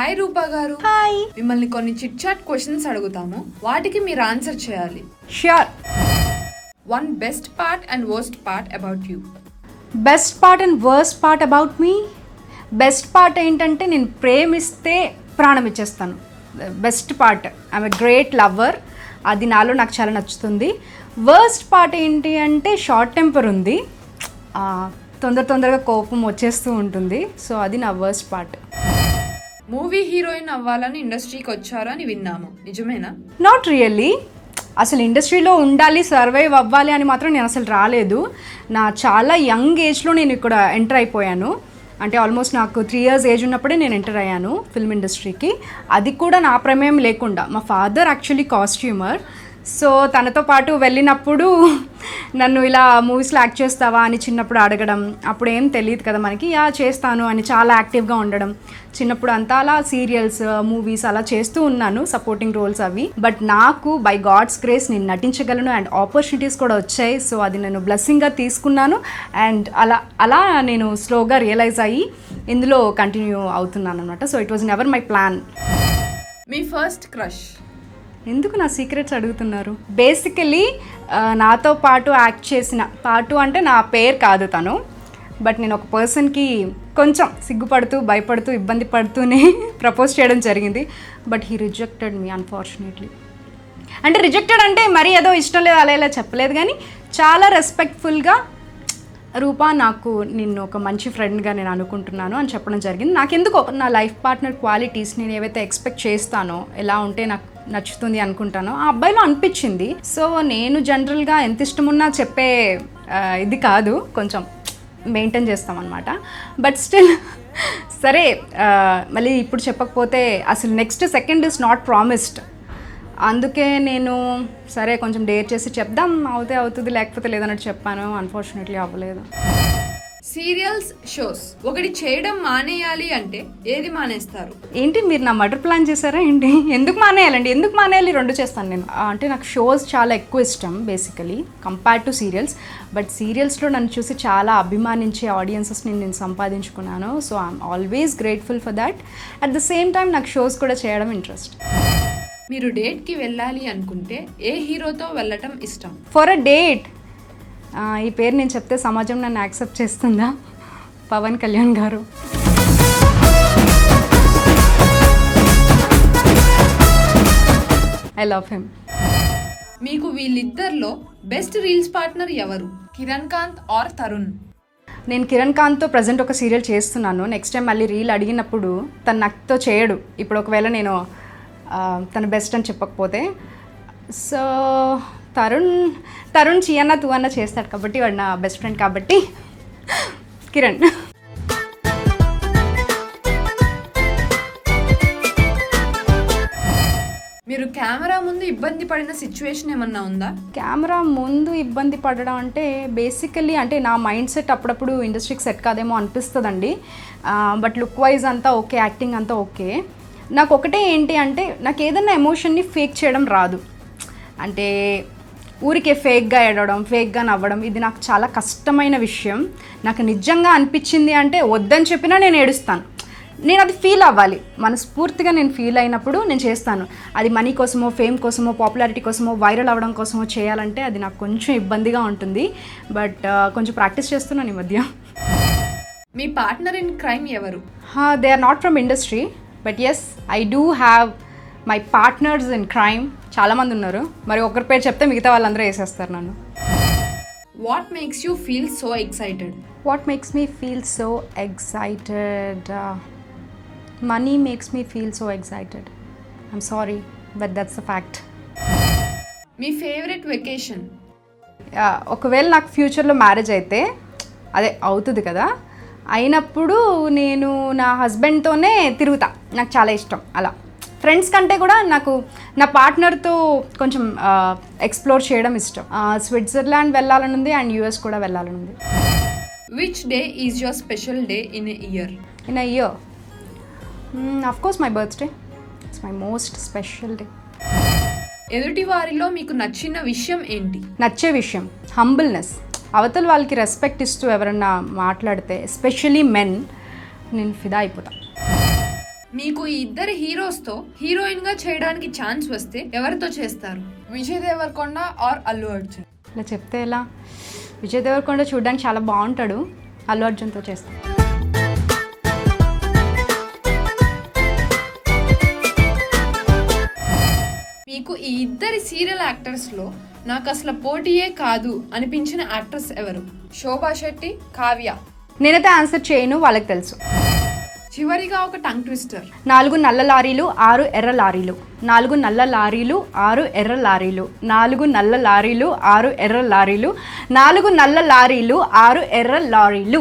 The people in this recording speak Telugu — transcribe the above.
హాయ్ రూపా గారు. హాయ్. మిమ్మల్ని కొన్ని చిట్ చాట్ క్వశ్చన్స్ అడుగుతాము, వాటికి మీరు ఆన్సర్ చేయాలి. Sure. One best part and worst part about you. Best part and worst part about me. Best part ఏంటంటే నేను ప్రేమిస్తే ప్రాణం ఇచ్చేస్తాను. Best part I'm a great lover, అది నాలో నాకు చాలా నచ్చుతుంది. వర్స్ట్ పార్ట్ ఏంటి అంటే షార్ట్ టెంపర్ ఉంది, తొందరగా కోపం వచ్చేస్తూ ఉంటుంది. సో అది నా వర్స్ట్ పార్ట్. మూవీ హీరోయిన్ అవ్వాలని ఇండస్ట్రీకి వచ్చారు అని విన్నాము, నిజమేనా? Not really. అసలు ఇండస్ట్రీలో ఉండాలి, సర్వైవ్ అవ్వాలి అని మాత్రం నేను అసలు రాలేదు. నా చాలా యంగ్ ఏజ్లో నేను ఇక్కడ ఎంటర్ అయిపోయాను. అంటే ఆల్మోస్ట్ నాకు 3 years ఏజ్ ఉన్నప్పుడే నేను ఎంటర్ అయ్యాను ఫిల్మ్ ఇండస్ట్రీకి. అది కూడా నా ప్రమేయం లేకుండా. మా ఫాదర్ యాక్చువల్లీ కాస్ట్యూమర్. సో తనతో పాటు వెళ్ళినప్పుడు నన్ను ఇలా మూవీస్లో యాక్ట్ చేస్తావా అని చిన్నప్పుడు అడగడం. అప్పుడు ఏం తెలియదు కదా మనకి, చేస్తాను అని చాలా యాక్టివ్గా ఉండడం. చిన్నప్పుడు అంతా అలా సీరియల్స్, మూవీస్ అలా చేస్తూ ఉన్నాను, సపోర్టింగ్ రోల్స్ అవి. బట్ నాకు బై గాడ్స్ గ్రేస్ నేను నటించగలను అండ్ ఆపర్చునిటీస్ కూడా వచ్చాయి. సో అది నేను బ్లెస్సింగ్గా తీసుకున్నాను అండ్ అలా నేను స్లోగా రియలైజ్ అయ్యి ఇందులో కంటిన్యూ అవుతున్నాను అనమాట. So it was never my plan. Me first crush? ఎందుకు నా సీక్రెట్స్ అడుగుతున్నారు? బేసికలీ నాతో పాటు యాక్ట్ చేసిన, పాటు అంటే నా పేరు కాదు తను, బట్ నేను ఒక పర్సన్కి కొంచెం సిగ్గుపడుతూ, భయపడుతూ, ఇబ్బంది పడుతూనే ప్రపోజ్ చేయడం జరిగింది. But he rejected me unfortunately. అంటే రిజెక్టెడ్ అంటే మరీ ఏదో ఇష్టం లేదు అలా ఇలా చెప్పలేదు, కానీ చాలా రెస్పెక్ట్ఫుల్గా రూపా నాకు నిన్ను ఒక మంచి ఫ్రెండ్గా నేను అనుకుంటున్నాను అని చెప్పడం జరిగింది. నాకెందుకో నా లైఫ్ పార్ట్నర్ క్వాలిటీస్ నేను ఏవైతే ఎక్స్పెక్ట్ చేస్తానో, ఎలా ఉంటే నాకు నచ్చుతుంది అనుకుంటానో ఆ అబ్బాయిలో అనిపించింది. సో నేను జనరల్గా ఎంత ఇష్టమున్నా చెప్పే ఇది కాదు, కొంచెం మెయింటైన్ చేస్తామన్నమాట. బట్ స్టిల్ సరే, మళ్ళీ ఇప్పుడు చెప్పకపోతే అసలు next second is not promised. అందుకే నేను సరే కొంచెం డేర్ చేసి చెప్దాం, అవుతే అవుతుంది లేకపోతే లేదన్నట్టు చెప్పాను. అన్ఫార్చునేట్లీ అవ్వలేదు. సీరియల్స్, షోస్ ఒకటి చేయడం మానేయాలి అంటే ఏది మానేస్తారు? ఏంటి మీరు నా మర్డర్ ప్లాన్ చేశారా ఏంటి? ఎందుకు మానేయాలండి? ఎందుకు మానేయాలి? 2 చేస్తాను నేను. అంటే నాకు షోస్ చాలా ఎక్కువ ఇష్టం basically compare to serials. But సీరియల్స్లో నన్ను చూసి చాలా అభిమానించే ఆడియన్సెస్ని నేను సంపాదించుకున్నాను. So I'm always grateful for that. At the same time నాకు షోస్ కూడా చేయడం ఇంట్రెస్ట్. మీరు డేట్కి వెళ్ళాలి అనుకుంటే ఏ హీరోతో వెళ్ళటం ఇష్టం? ఫర్ అ డేట్, ఈ పేరు నేను చెప్తే సమాజం నన్ను యాక్సెప్ట్ చేస్తుందా? పవన్ కళ్యాణ్ గారు. I love him. మీకు వీళ్ళిద్దరిలో బెస్ట్ రీల్స్ పార్ట్నర్ ఎవరు? కిరణ్ కాంత్ ఆర్ తరుణ్? నేను కిరణ్ కాంత్తో ప్రజెంట్ ఒక సీరియల్ చేస్తున్నాను. నెక్స్ట్ టైం మళ్ళీ రీల్ అడిగినప్పుడు తను నాతో చేయడు. ఇప్పుడు ఒకవేళ నేను తన బెస్ట్ అని చెప్పకపోతే, సో తరుణ్ చీయన్న తూ అన్న చేస్తాడు కాబట్టి వాడు నా బెస్ట్ ఫ్రెండ్ కాబట్టి కిరణ్. మీరు కెమెరా ముందు ఇబ్బంది పడిన సిచ్యువేషన్ ఏమన్నా ఉందా? కెమెరా ముందు ఇబ్బంది పడడం అంటే బేసికలీ అంటే నా మైండ్ సెట్ అప్పుడప్పుడు ఇండస్ట్రీకి సెట్ కాదేమో అనిపిస్తుందండి. బట్ లుక్ వైజ్ అంతా ఓకే, యాక్టింగ్ అంతా ఓకే. నాకు ఒకటే ఏంటి అంటే నాకు ఏదైనా ఎమోషన్ని ఫేక్ చేయడం రాదు. అంటే ఊరికే ఫేక్గా ఏడవడం, ఫేక్గా నవ్వడం, ఇది నాకు చాలా కష్టమైన విషయం. నాకు నిజంగా అనిపించింది అంటే వద్దని చెప్పినా నేను ఏడుస్తాను. నేను అది ఫీల్ అవ్వాలి, మనస్ఫూర్తిగా నేను ఫీల్ అయినప్పుడు నేను చేస్తాను. అది మనీ కోసమో, ఫేమ్ కోసమో, పాపులారిటీ కోసమో, వైరల్ అవ్వడం కోసమో చేయాలంటే అది నాకు కొంచెం ఇబ్బందిగా ఉంటుంది. బట్ కొంచెం ప్రాక్టీస్ చేస్తున్నాను ఈ మధ్య. మీ పార్ట్నర్ ఇన్ క్రైమ్ ఎవరు? They are not from industry, but yes I do have my partners in crime. చాలామంది ఉన్నారు, మరి ఒకరి పేరు చెప్తే మిగతా వాళ్ళందరూ వేసేస్తారు నన్ను. What makes you feel so excited? What makes me feel so excited? Money makes me feel so excited. I'm sorry but that's the fact. Me favourite vacation? ఒకవేళ నాకు ఫ్యూచర్లో మ్యారేజ్ అయితే, అదే అవుతుంది కదా, అయినప్పుడు నేను నా హస్బెండ్తోనే తిరుగుతా. నాకు చాలా ఇష్టం అలా. ఫ్రెండ్స్ కంటే కూడా నాకు నా పార్ట్నర్తో కొంచెం ఎక్స్ప్లోర్ చేయడం ఇష్టం. స్విట్జర్లాండ్ వెళ్ళాలని ఉంది అండ్ యూఎస్ కూడా వెళ్ళాలని ఉంది. Which day is your special day in a year? In a year, of course my birthday. It's my most special day. ఎదుటి వారిలో మీకు నచ్చిన విషయం ఏంటి? నచ్చే విషయం హంబుల్నెస్. అవతల వాళ్ళకి రెస్పెక్ట్ ఇస్తూ ఎవరన్నా మాట్లాడితే, ఎస్పెషలీ మెన్, నేను ఫిదా అయిపోతా. మీకు ఈ ఇద్దరు హీరోస్తో హీరోయిన్ గా చేయడానికి ఛాన్స్ వస్తే ఎవరితో చేస్తారు? విజయ్ దేవరకొండ ఆర్ అల్లు అర్జున్? ఇలా చెప్తే ఎలా? విజయ్ దేవరకొండ చూడడానికి చాలా బాగుంటాడు, అల్లు అర్జున్తో చేస్తాను. మీకు ఈ ఇద్దరి సీరియల్ యాక్టర్స్ లో నాకు అసలు పోటీయే కాదు అనిపించిన యాక్ట్రెస్ ఎవరు? శోభా శెట్టి, కావ్య? నేనైతే ఆన్సర్ చేయను, వాళ్ళకి తెలుసు. చివరిగా ఒక టంగ్ ట్విస్టర్. 4 నల్ల లారీలు 6 ఎర్ర లారీలు, 4 నల్ల లారీలు 6 ఎర్ర లారీలు, 4 నల్ల లారీలు 6 ఎర్ర లారీలు, 4 నల్ల లారీలు 6 ఎర్ర లారీలు.